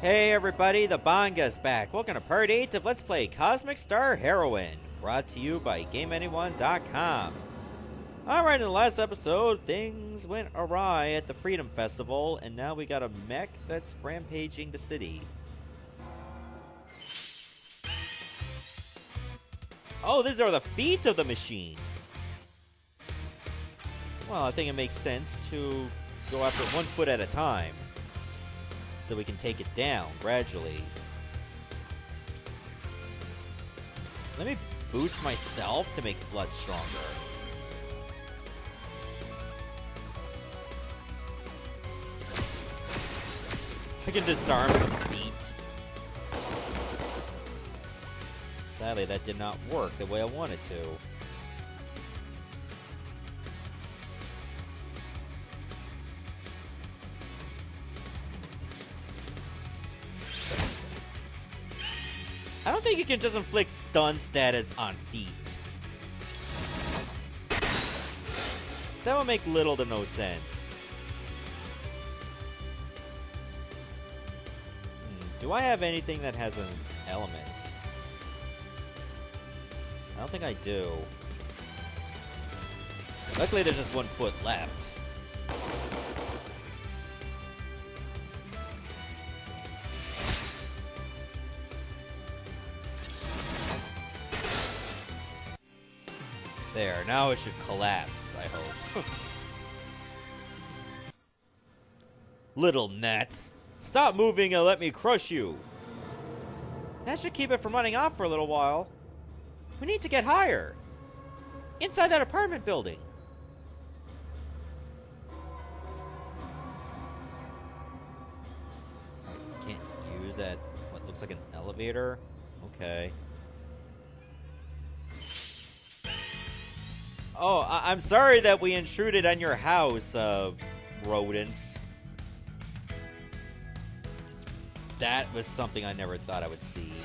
Hey everybody, the Banga's back. Welcome to part 8 of Let's Play Cosmic Star Heroine, brought to you by GameAnyone.com. Alright, in the last episode, things went awry at the Freedom Festival, and now we got a mech that's rampaging the city. Oh, these are the feet of the machine! Well, I think it makes sense to go after one foot at a time, so we can take it down gradually. Let me boost myself to make Flood stronger. I can disarm some feet. Sadly, that did not work the way I wanted to. I don't think you can just inflict stun status on feet. That would make little to no sense. Do I have anything that has an element? I don't think I do. Luckily there's just one foot left. There, now it should collapse, I hope. Little gnats! Stop moving and let me crush you! That should keep it from running off for a little while. We need to get higher! Inside that apartment building! I can't use that, what looks like an elevator? Okay. Oh, I'm sorry that we intruded on your house, rodents. That was something I never thought I would see here.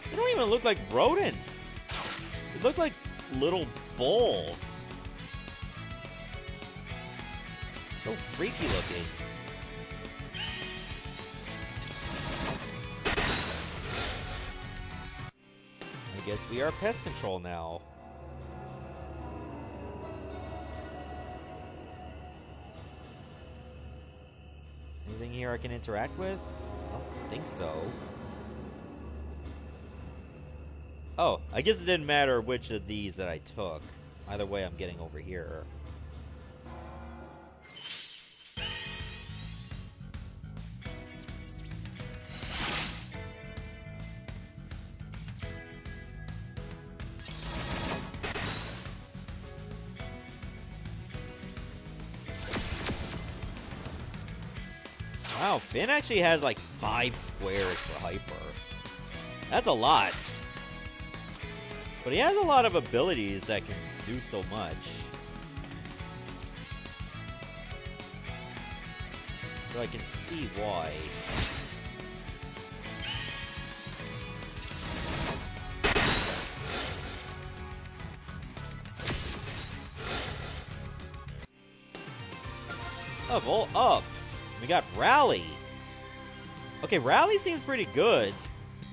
They don't even look like rodents. They look like little bulls. So freaky looking. I guess we are pest control now. Anything here I can interact with? I don't think so. Oh, I guess it didn't matter which of these that I took. Either way, I'm getting over here. Wow, Finn actually has like 5 squares for Hyper. That's a lot. But he has a lot of abilities that can do so much. So I can see why. Level up! We got Rally. Okay, Rally seems pretty good.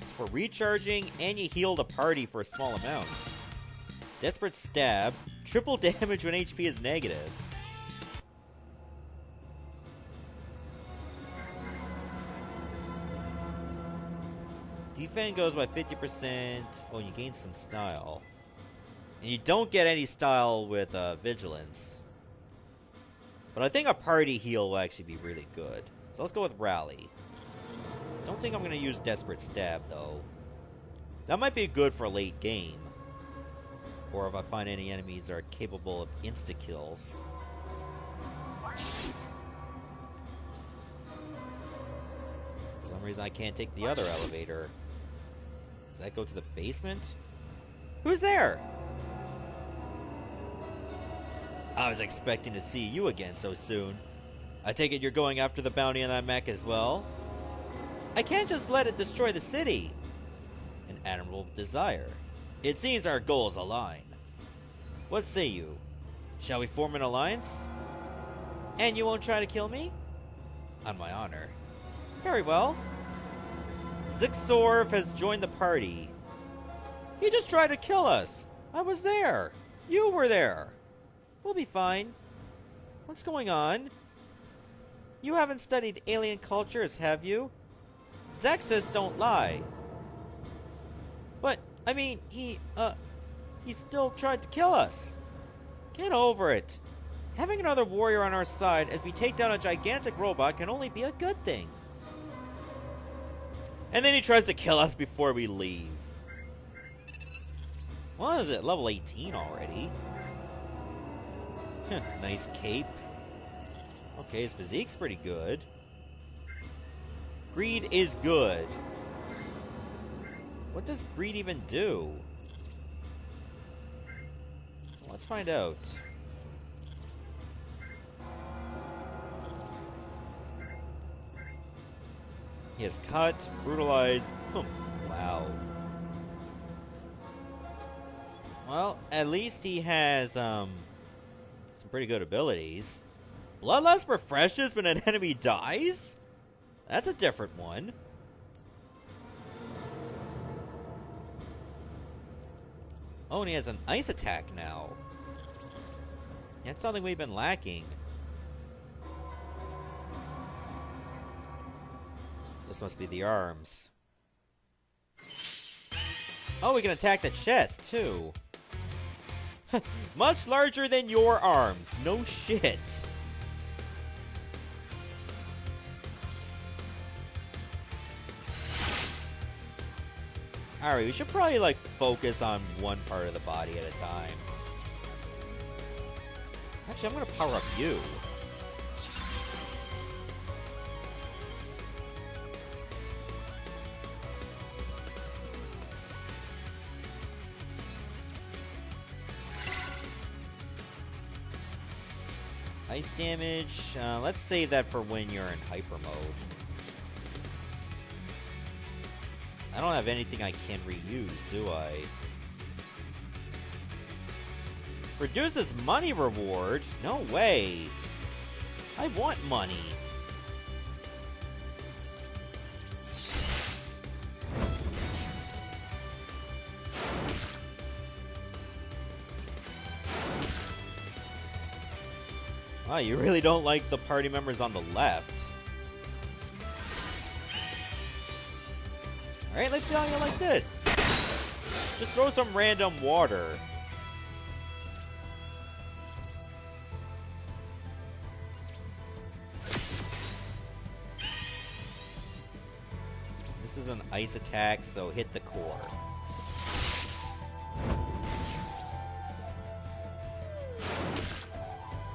It's for recharging, and you heal the party for a small amount. Desperate Stab. Triple damage when HP is negative. Defend goes by 50%. Oh, you gain some style. And you don't get any style with Vigilance. But I think a party heal will actually be really good. So let's go with Rally. Don't think I'm going to use Desperate Stab, though. That might be good for late game. Or if I find any enemies that are capable of insta-kills. For some reason I can't take the other elevator. Does that go to the basement? Who's there? I was expecting to see you again so soon. I take it you're going after the bounty on that mech as well? I can't just let it destroy the city. An admirable desire. It seems our goals align. What say you? Shall we form an alliance? And you won't try to kill me? On my honor. Very well. Zixorv has joined the party. He just tried to kill us. I was there. You were there. We'll be fine. What's going on? You haven't studied alien cultures, have you? Zexus don't lie. But, I mean, he still tried to kill us. Get over it. Having another warrior on our side as we take down a gigantic robot can only be a good thing. And then he tries to kill us before we leave. What is it? Level 18 already. Nice cape. Okay, his physique's pretty good. Greed is good. What does greed even do? Let's find out. He has cut, brutalized. Wow. Well, at least he has some pretty good abilities. Bloodlust refreshes when an enemy dies? That's a different one. Oh, and he has an ice attack now. That's something we've been lacking. This must be the arms. Oh, we can attack the chest, too. Much larger than your arms. No shit. Alright, we should probably, like, focus on one part of the body at a time. Actually, I'm gonna power up you. Ice damage. Let's save that for when you're in hyper mode. I don't have anything I can reuse, do I? Reduces money reward? No way. I want money. Wow, you really don't like the party members on the left. Alright, let's see how you like this. Just throw some random water. This is an ice attack, so hit the core.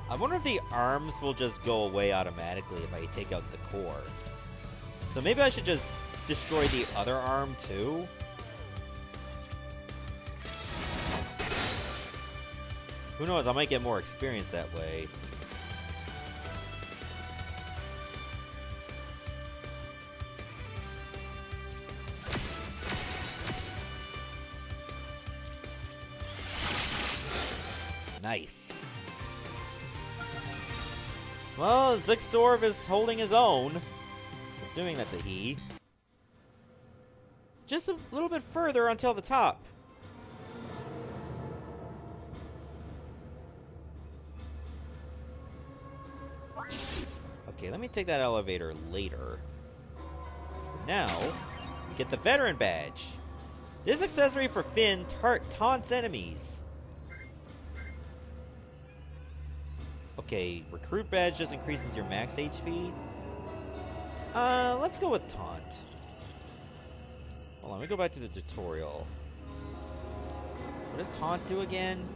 I wonder if the arms will just go away automatically if I take out the core. So maybe I should just destroy the other arm too? Who knows, I might get more experience that way. Nice. Well, Zixorv is holding his own. Assuming that's a he. Just a little bit further until the top. Okay, let me take that elevator later. For now, we get the Veteran Badge. This accessory for Finn taunts enemies. Okay, Recruit Badge just increases your max HP. Let's go with Taunt. Hold on, let me go back to the tutorial. What does Taunt do again?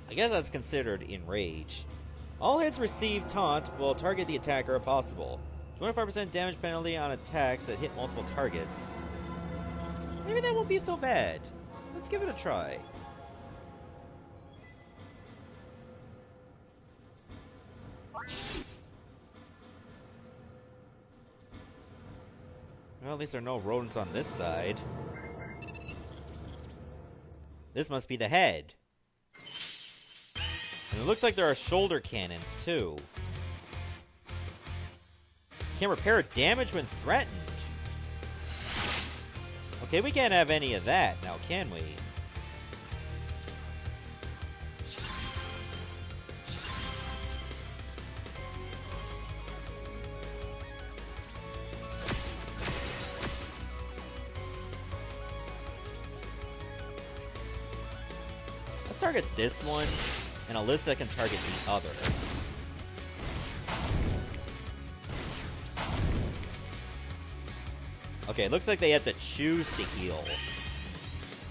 I guess that's considered Enrage. All hits receive Taunt will target the attacker if possible. 25% damage penalty on attacks that hit multiple targets. Maybe that won't be so bad. Let's give it a try. Well, at least there are no rodents on this side. This must be the head. And it looks like there are shoulder cannons, too. Can repair damage when threatened. Okay, we can't have any of that now, can we? Let's target this one, and Alyssa can target the other. Okay, it looks like they have to choose to heal,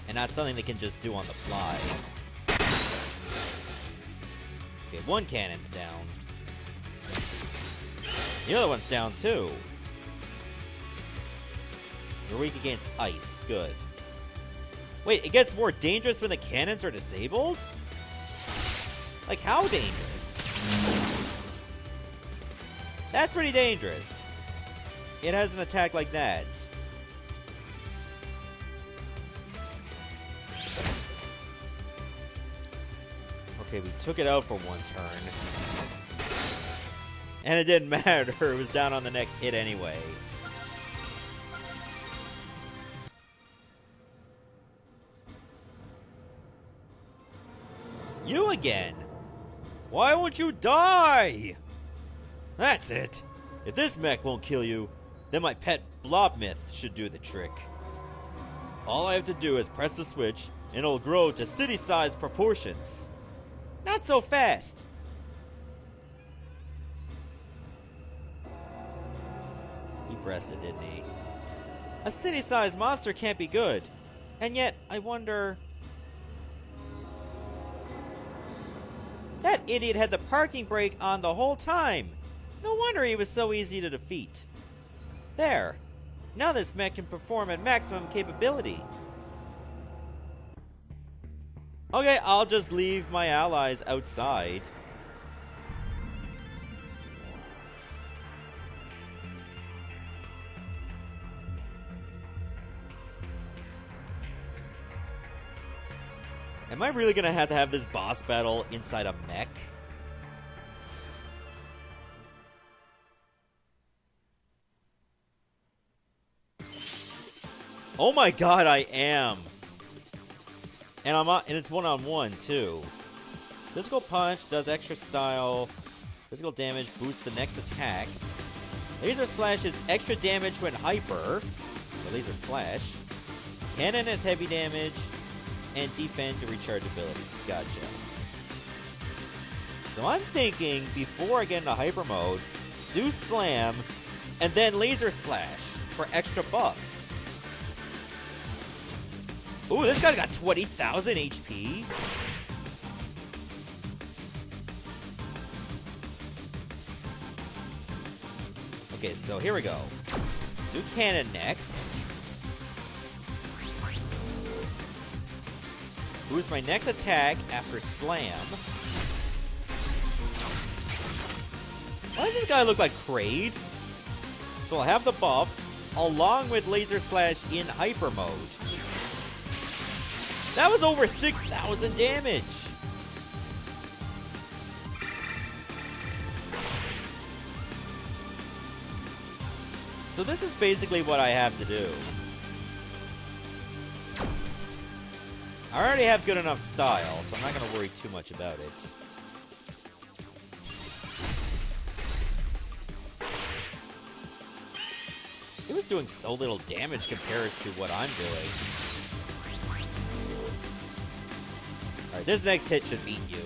and not something they can just do on the fly. Okay, one cannon's down. The other one's down too. You're weak against ice. Good. Wait, it gets more dangerous when the cannons are disabled? Like, how dangerous? That's pretty dangerous. It has an attack like that. Okay, we took it out for one turn. And it didn't matter, it was down on the next hit anyway. You again? Why won't you die? That's it. If this mech won't kill you, then my pet blob myth should do the trick. All I have to do is press the switch, and it'll grow to city-sized proportions. Not so fast. He pressed it, didn't he? A city-sized monster can't be good. And yet, I wonder... That idiot had the parking brake on the whole time. No wonder he was so easy to defeat. There. Now this mech can perform at maximum capability. Okay, I'll just leave my allies outside. Am I really gonna have to have this boss battle inside a mech? Oh my god, I am! And it's one-on-one too. Physical punch does extra style. Physical damage boosts the next attack. Laser slash is extra damage when hyper. Or laser slash. Cannon has heavy damage. And defend to recharge abilities. Gotcha. So I'm thinking, before I get into hyper mode, do slam, and then laser slash for extra buffs. Ooh, this guy's got 20,000 HP. Okay, so here we go. Do cannon next. Who's my next attack after slam? Why does this guy look like Kraid? So I'll have the buff, along with laser slash in hyper mode. That was over 6,000 damage! So this is basically what I have to do. I already have good enough style, so I'm not going to worry too much about it. It was doing so little damage compared to what I'm doing. Alright, this next hit should beat you.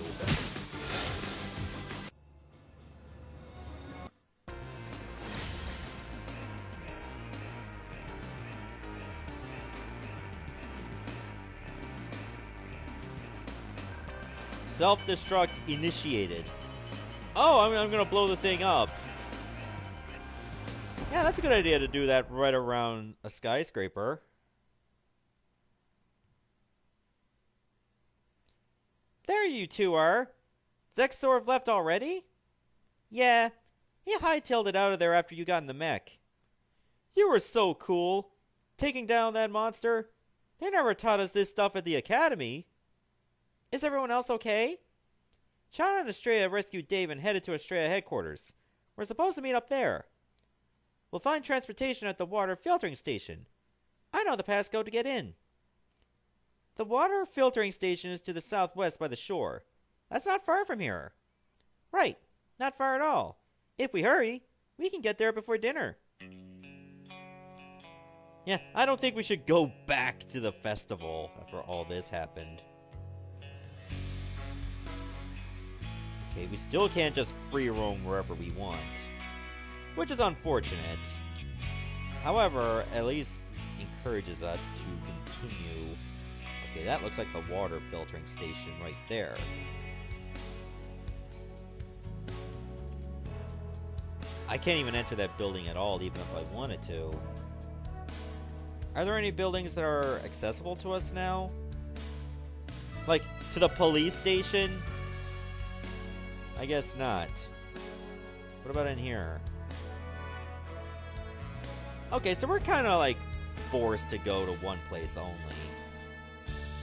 Self-destruct initiated. Oh, I'm gonna blow the thing up. Yeah, that's a good idea to do that right around a skyscraper. There you two are. Zexorv left already? Yeah, he hightailed it out of there after you got in the mech. You were so cool. Taking down that monster. They never taught us this stuff at the academy. Is everyone else okay? Sean and Astrea rescued Dave and headed to Astrea headquarters. We're supposed to meet up there. We'll find transportation at the water filtering station. I know the passcode to get in. The water filtering station is to the southwest by the shore. That's not far from here. Right, not far at all. If we hurry, we can get there before dinner. Yeah, I don't think we should go back to the festival after all this happened. Okay, we still can't just free roam wherever we want, which is unfortunate. However, at least encourages us to continue. Okay, that looks like the water filtering station right there. I can't even enter that building at all, even if I wanted to. Are there any buildings that are accessible to us now? Like, to the police station? I guess not. What about in here? Okay, so we're kind of like forced to go to one place only,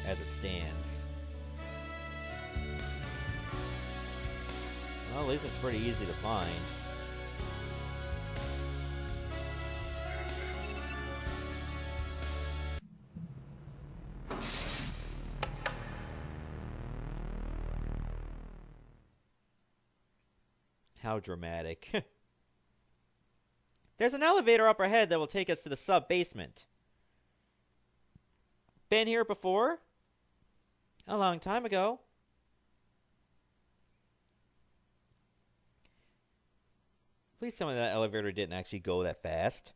as it stands. Well, at least it's pretty easy to find. How dramatic. There's an elevator up ahead that will take us to the sub-basement. Been here before? A long time ago. Please tell me that elevator didn't actually go that fast.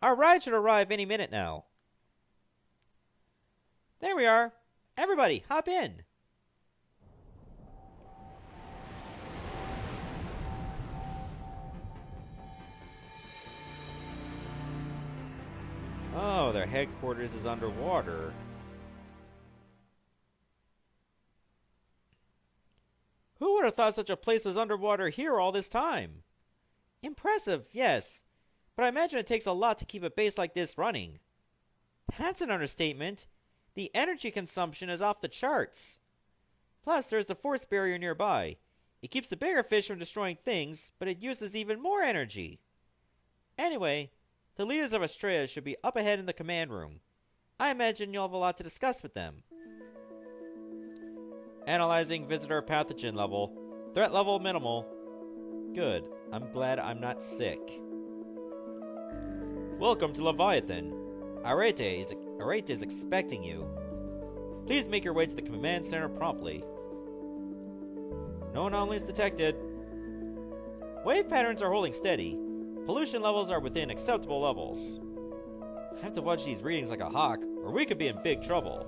Our ride should arrive any minute now. There we are. Everybody, hop in. Oh, their headquarters is underwater. Who would have thought such a place was underwater here all this time? Impressive, yes. But I imagine it takes a lot to keep a base like this running. That's an understatement. The energy consumption is off the charts. Plus, there's the force barrier nearby. It keeps the bigger fish from destroying things, but it uses even more energy. Anyway, the leaders of Astrea should be up ahead in the command room. I imagine you'll have a lot to discuss with them. Analyzing visitor pathogen level. Threat level minimal. Good. I'm glad I'm not sick. Welcome to Leviathan. Arete is expecting you. Please make your way to the command center promptly. No anomalies detected. Wave patterns are holding steady. Pollution levels are within acceptable levels. I have to watch these readings like a hawk, or we could be in big trouble.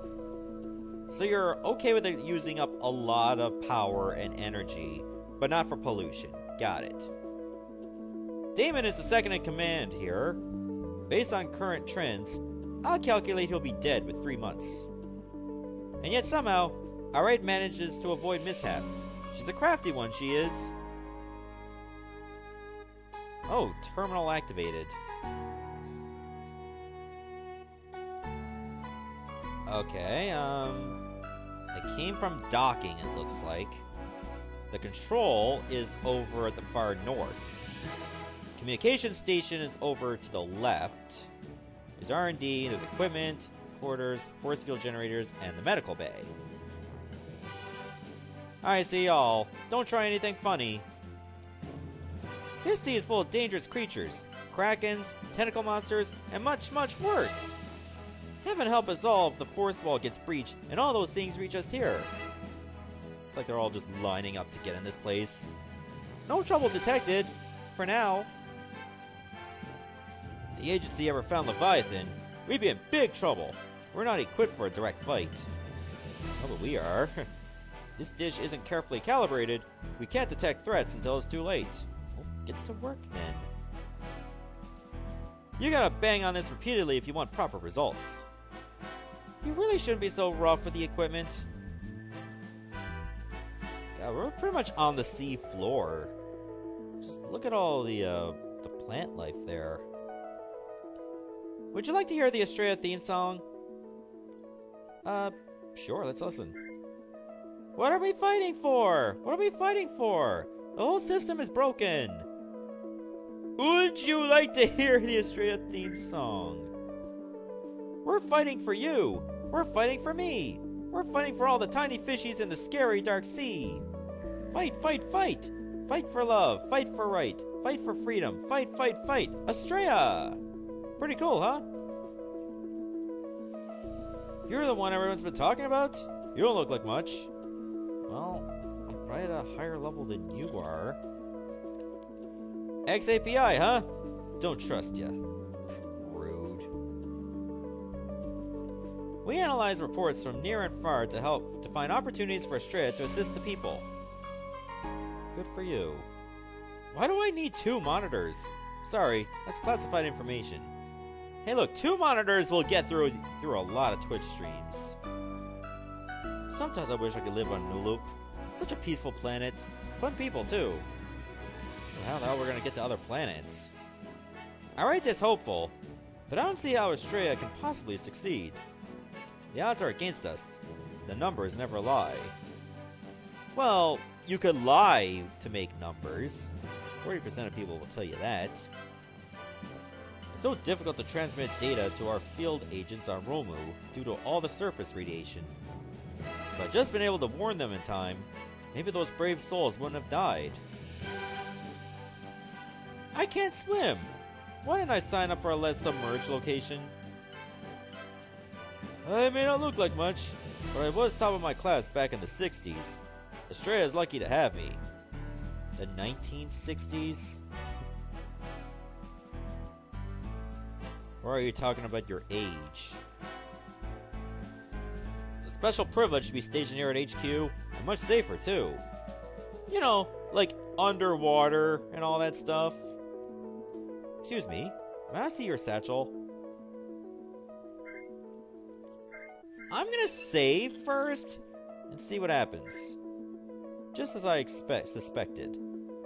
So you're okay with it using up a lot of power and energy, but not for pollution. Got it. Damon is the second in command here. Based on current trends, I'll calculate he'll be dead with 3 months. And yet somehow, Arete manages to avoid mishap. She's a crafty one, she is. Oh, terminal activated. Okay, it came from docking, it looks like. The control is over at the far north. Communication station is over to the left. There's R&D, there's equipment, quarters, force field generators, and the medical bay. I see y'all. Don't try anything funny. This sea is full of dangerous creatures. Krakens, tentacle monsters, and much, much worse. Heaven help us all if the force wall gets breached and all those things reach us here. It's like they're all just lining up to get in this place. No trouble detected. For now. If the agency ever found Leviathan, we'd be in big trouble. We're not equipped for a direct fight. Oh, but we are. This dish isn't carefully calibrated. We can't detect threats until it's too late. Well, get to work then. You gotta bang on this repeatedly if you want proper results. You really shouldn't be so rough with the equipment. God, we're pretty much on the sea floor. Just look at all the plant life there. Would you like to hear the Astrea theme song? Sure, let's listen. What are we fighting for? What are we fighting for? The whole system is broken. Would you like to hear the Astrea theme song? We're fighting for you. We're fighting for me. We're fighting for all the tiny fishies in the scary dark sea. Fight, fight, fight. Fight for love. Fight for right. Fight for freedom. Fight, fight, fight. Astrea! Pretty cool, huh? You're the one everyone's been talking about? You don't look like much. Well, I'm probably at a higher level than you are. XAPI, huh? Don't trust ya. Rude. We analyze reports from near and far to help to find opportunities for Astrea to assist the people. Good for you. Why do I need 2 monitors? Sorry, that's classified information. Hey look, 2 monitors will get through a lot of Twitch streams. Sometimes I wish I could live on Newloop. Such a peaceful planet. Fun people too. Well, how the hell we're gonna get to other planets? I rate this hopeful, but I don't see how Astrea can possibly succeed. The odds are against us. The numbers never lie. Well, you could lie to make numbers. 40% of people will tell you that. It's so difficult to transmit data to our field agents on Romu due to all the surface radiation. If I'd just been able to warn them in time, maybe those brave souls wouldn't have died. I can't swim! Why didn't I sign up for a less submerged location? I may not look like much, but I was top of my class back in the 60s. Astrea is lucky to have me. The 1960s? Or are you talking about your age? It's a special privilege to be stationed here at HQ, and much safer too. You know, like underwater and all that stuff. Excuse me, may I see your satchel? I'm gonna save first and see what happens. Just as I suspected.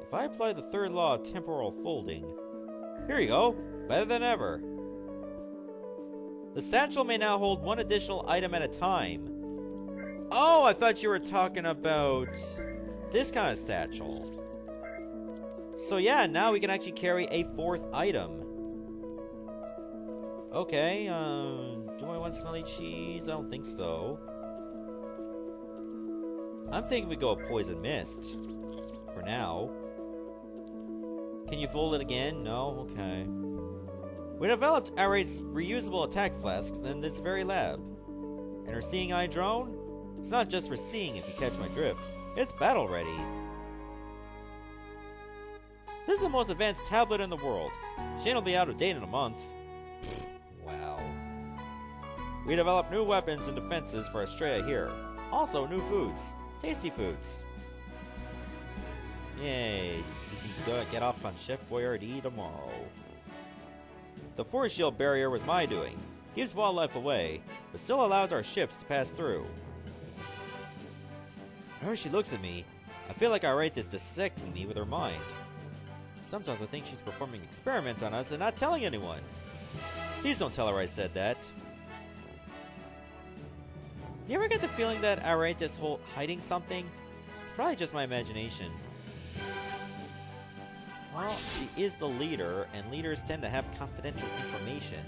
If I apply the 3rd law of temporal folding... Here you go! Better than ever! The satchel may now hold 1 additional item at a time. Oh, I thought you were talking about this kind of satchel. So yeah, now we can actually carry a 4th item. Okay, do I want smelly cheese? I don't think so. I'm thinking we go poison mist. For now. Can you fold it again? No? Okay. We developed Arate's reusable attack flasks in this very lab. And her seeing eye drone? It's not just for seeing if you catch my drift. It's battle ready. This is the most advanced tablet in the world. Shane will be out of date in a month. Wow. We developed new weapons and defenses for Astrea here. Also new foods. Tasty foods. Yay, you can go get off on Chef Boyardee tomorrow. The force shield barrier was my doing. Keeps wildlife away, but still allows our ships to pass through. Whenever she looks at me, I feel like Arate is dissecting me with her mind. Sometimes I think she's performing experiments on us and not telling anyone. Please don't tell her I said that. Do you ever get the feeling that Arate is hiding something? It's probably just my imagination. Well, she is the leader, and leaders tend to have confidential information.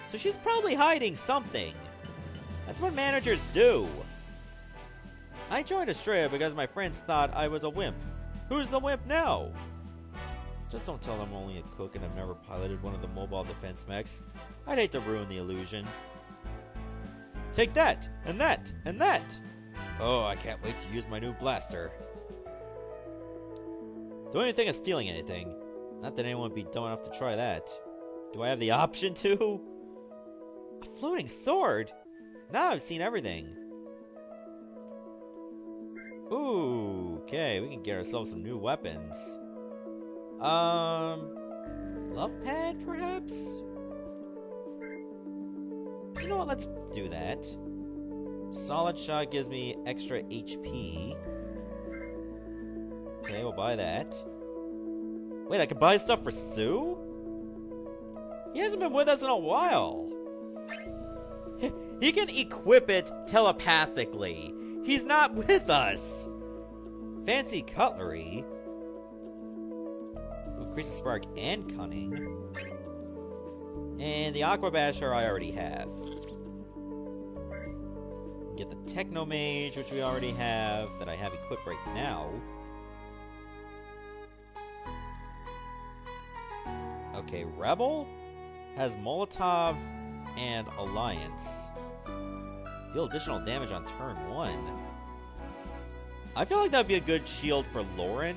So she's probably hiding something. That's what managers do. I joined Astrea because my friends thought I was a wimp. Who's the wimp now? Just don't tell them I'm only a cook and I've never piloted one of the mobile defense mechs. I'd hate to ruin the illusion. Take that! And that! And that! Oh, I can't wait to use my new blaster. Don't even think of stealing anything. Not that anyone would be dumb enough to try that. Do I have the option to? A floating sword? Now I've seen everything. Ooh, okay, we can get ourselves some new weapons. Glove pad, perhaps? You know what, let's do that. Solid shot gives me extra HP. Okay, we'll buy that. Wait, I can buy stuff for Sue? He hasn't been with us in a while. He can equip it telepathically. He's not with us. Fancy cutlery. Increases spark and cunning. And the Aqua Basher I already have. Get the Techno Mage, which we already have, that I have equipped right now. Okay, Rebel has Molotov and Alliance. Deal additional damage on turn 1. I feel like that would be a good shield for Lauren.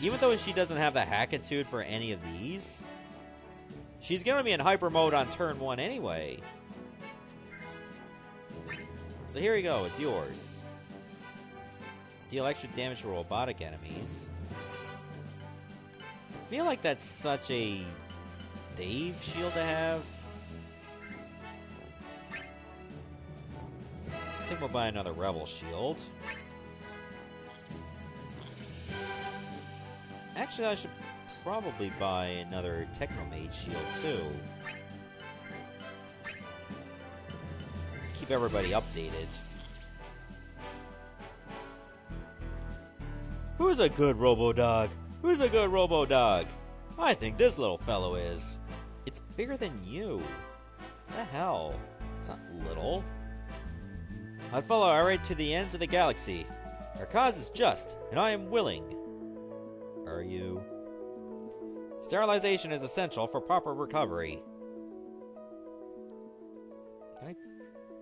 Even though she doesn't have the Hackitude for any of these. She's gonna be in hyper mode on turn 1 anyway. So here you go, it's yours. Deal extra damage to robotic enemies. I feel like that's such a Dave shield to have. I think we'll buy another Rebel shield. Actually, I should probably buy another Technomage shield too. Keep everybody updated. Who's a good Robo-Dog? Who's a good Robo-Dog? I think this little fellow is. It's bigger than you. What the hell? It's not little. I follow Array to the ends of the galaxy. Our cause is just, and I am willing. Are you? Sterilization is essential for proper recovery. Can I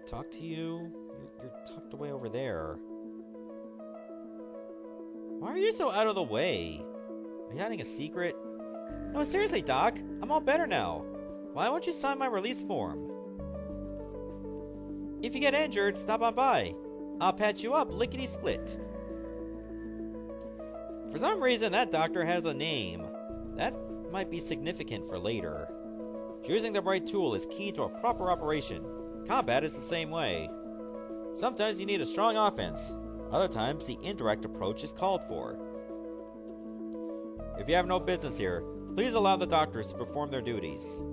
talk to you? You're tucked away over there. Why are you so out of the way? Are you hiding a secret? No, seriously, Doc. I'm all better now. Why won't you sign my release form? If you get injured, stop on by. I'll patch you up lickety-split. For some reason, that doctor has a name. That might be significant for later. Choosing the right tool is key to a proper operation. Combat is the same way. Sometimes you need a strong offense. Other times, the indirect approach is called for. If you have no business here, please allow the doctors to perform their duties.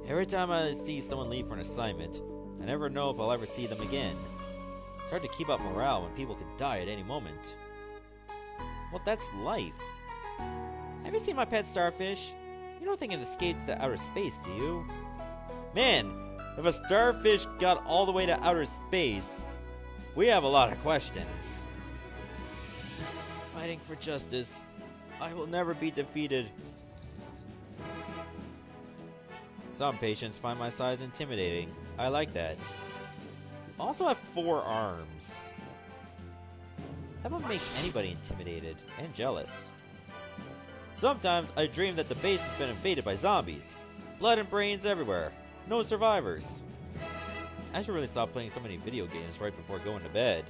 Every time I see someone leave for an assignment, I never know if I'll ever see them again. It's hard to keep up morale when people could die at any moment. Well, that's life. Have you seen my pet starfish? You don't think it escaped to outer space, do you? Man, if a starfish got all the way to outer space, we have a lot of questions. Fighting for justice. I will never be defeated. Some patients find my size intimidating. I like that. You also have 4 arms. That would make anybody intimidated and jealous. Sometimes I dream that the base has been invaded by zombies. Blood and brains everywhere. No survivors. I should really stop playing so many video games right before going to bed.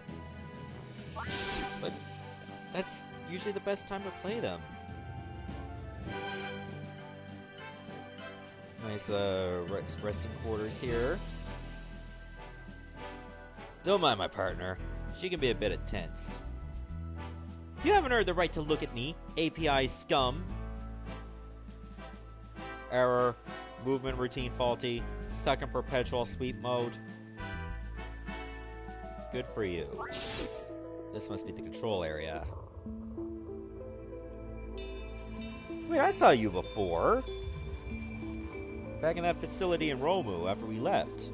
But that's usually the best time to play them. Nice resting quarters here. Don't mind my partner. She can be a bit intense. You haven't earned the right to look at me, API scum. Error. Movement routine faulty. Stuck in perpetual sweep mode. Good for you. This must be the control area. Wait, I saw you before. Back in that facility in Romu after we left.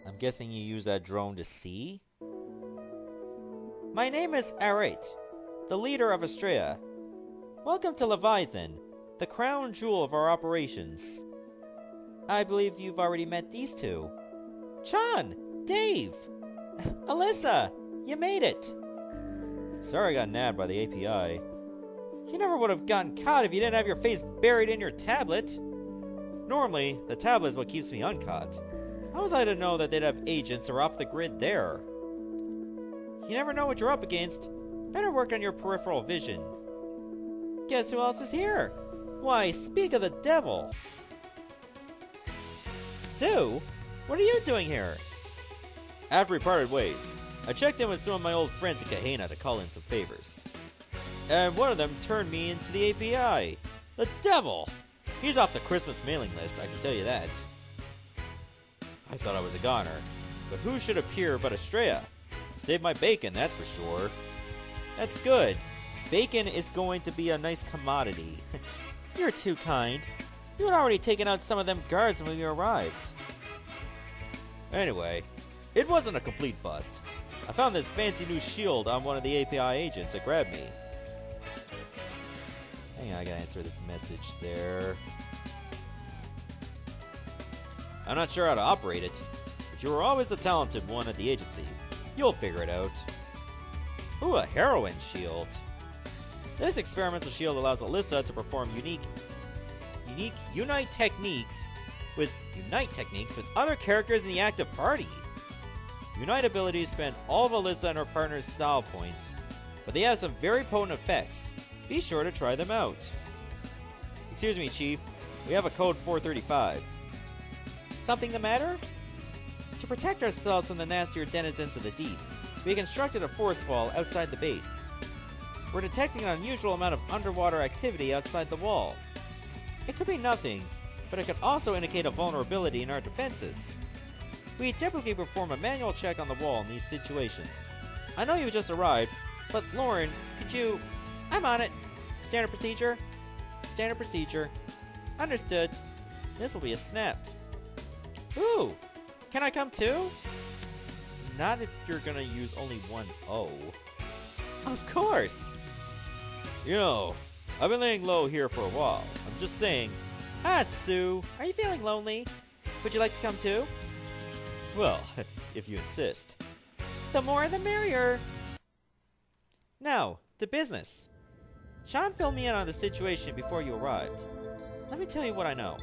I'm guessing you use that drone to see? My name is Arate, the leader of Astrea. Welcome to Leviathan, the crown jewel of our operations. I believe you've already met these two. John! Dave! Alyssa! You made it! Sorry I got nabbed by the API. You never would have gotten caught if you didn't have your face buried in your tablet. Normally, the tablet is what keeps me uncaught. How was I to know that they'd have agents or off the grid there? You never know what you're up against. Better work on your peripheral vision. Guess who else is here? Why, speak of the devil! Sue? What are you doing here? After we parted ways, I checked in with some of my old friends at Kahena to call in some favors. And one of them turned me into the API. The devil! He's off the Christmas mailing list, I can tell you that. I thought I was a goner, but who should appear but Astrea? Saved my bacon, that's for sure. That's good. Bacon is going to be a nice commodity. You're too kind. You had already taken out some of them guards when we arrived. Anyway, it wasn't a complete bust. I found this fancy new shield on one of the API agents that grabbed me. Hang on, I gotta answer this message there. I'm not sure how to operate it, but you were always the talented one at the agency. You'll figure it out. Ooh, a Heroine shield. This experimental shield allows Alyssa to perform unique Unite techniques with other characters in the active party. Unite abilities spend all of Alyssa and her partner's style points, but they have some very potent effects. Be sure to try them out. Excuse me, Chief. We have a code 435. Something the matter? To protect ourselves from the nastier denizens of the deep, we constructed a force wall outside the base. We're detecting an unusual amount of underwater activity outside the wall. It could be nothing, but it could also indicate a vulnerability in our defenses. We typically perform a manual check on the wall in these situations. I know you just arrived, but Lauren, could you... I'm on it. Standard procedure? Standard procedure. Understood. This will be a snap. Ooh! Can I come too? Not if you're gonna use only one O. Of course! You know, I've been laying low here for a while. I'm just saying. Ah, Sue, are you feeling lonely? Would you like to come too? Well, if you insist. The more the merrier! Now, to business. Sean filled me in on the situation before you arrived. Let me tell you what I know.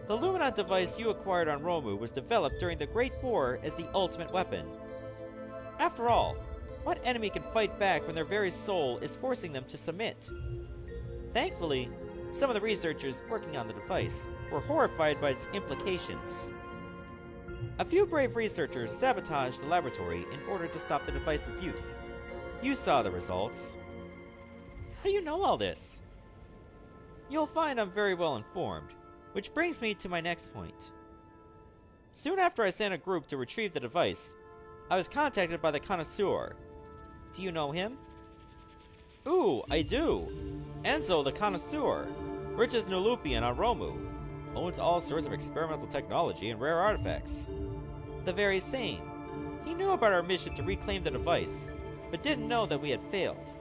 The Luminant device you acquired on Romu was developed during the Great War as the ultimate weapon. After all, what enemy can fight back when their very soul is forcing them to submit? Thankfully, some of the researchers working on the device were horrified by its implications. A few brave researchers sabotaged the laboratory in order to stop the device's use. You saw the results. How do you know all this? You'll find I'm very well informed, which brings me to my next point. Soon after I sent a group to retrieve the device, I was contacted by the Connoisseur. Do you know him? Ooh, I do! Enzo the Connoisseur, richest Newlupian on Romu, owns all sorts of experimental technology and rare artifacts. The very same. He knew about our mission to reclaim the device, but didn't know that we had failed.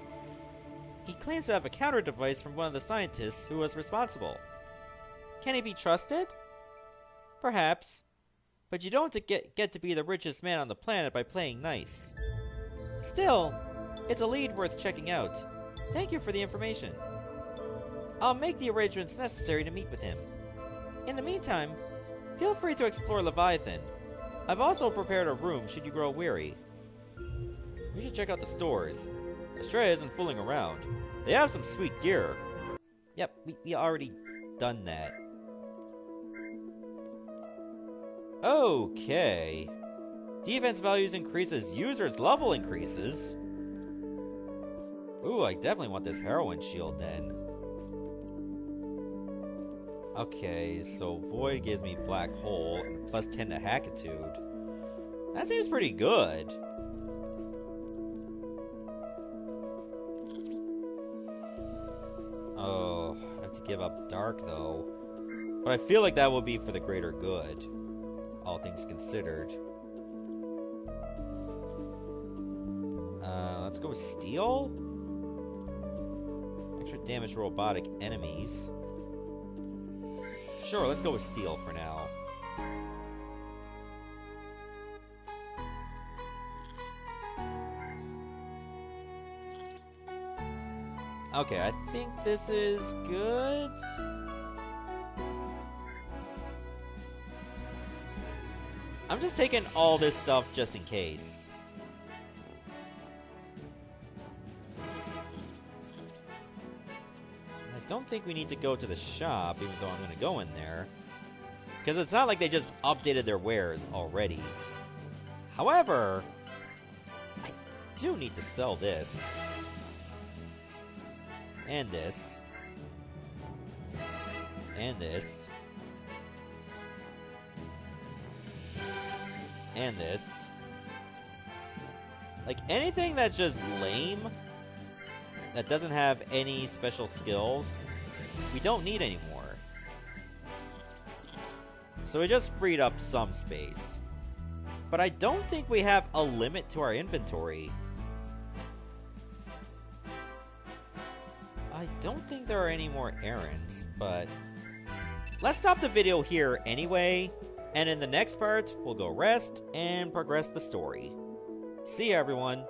He claims to have a counter device from one of the scientists who was responsible. Can he be trusted? Perhaps. But you don't get to be the richest man on the planet by playing nice. Still, it's a lead worth checking out. Thank you for the information. I'll make the arrangements necessary to meet with him. In the meantime, feel free to explore Leviathan. I've also prepared a room should you grow weary. We should check out the stores. Astrea isn't fooling around. They have some sweet gear. Yep, we already done that. Okay. Defense values increase as users' level increases. Ooh, I definitely want this Heroine shield then. Okay, so Void gives me Black Hole and plus 10 to Hackitude. That seems pretty good. Oh, I have to give up Dark though. But I feel like that will be for the greater good, all things considered. Let's go with Steel. Extra damage to robotic enemies. Sure, let's go with Steel for now. Okay, I think this is good. I'm just taking all this stuff just in case. I don't think we need to go to the shop, even though I'm going to go in there. Because it's not like they just updated their wares already. However, I do need to sell this. And this. And this. And this. Like, anything that's just lame, that doesn't have any special skills, we don't need anymore. So we just freed up some space. But I don't think we have a limit to our inventory. I don't think there are any more errands, but let's stop the video here anyway, and in the next part, we'll go rest and progress the story. See ya, everyone!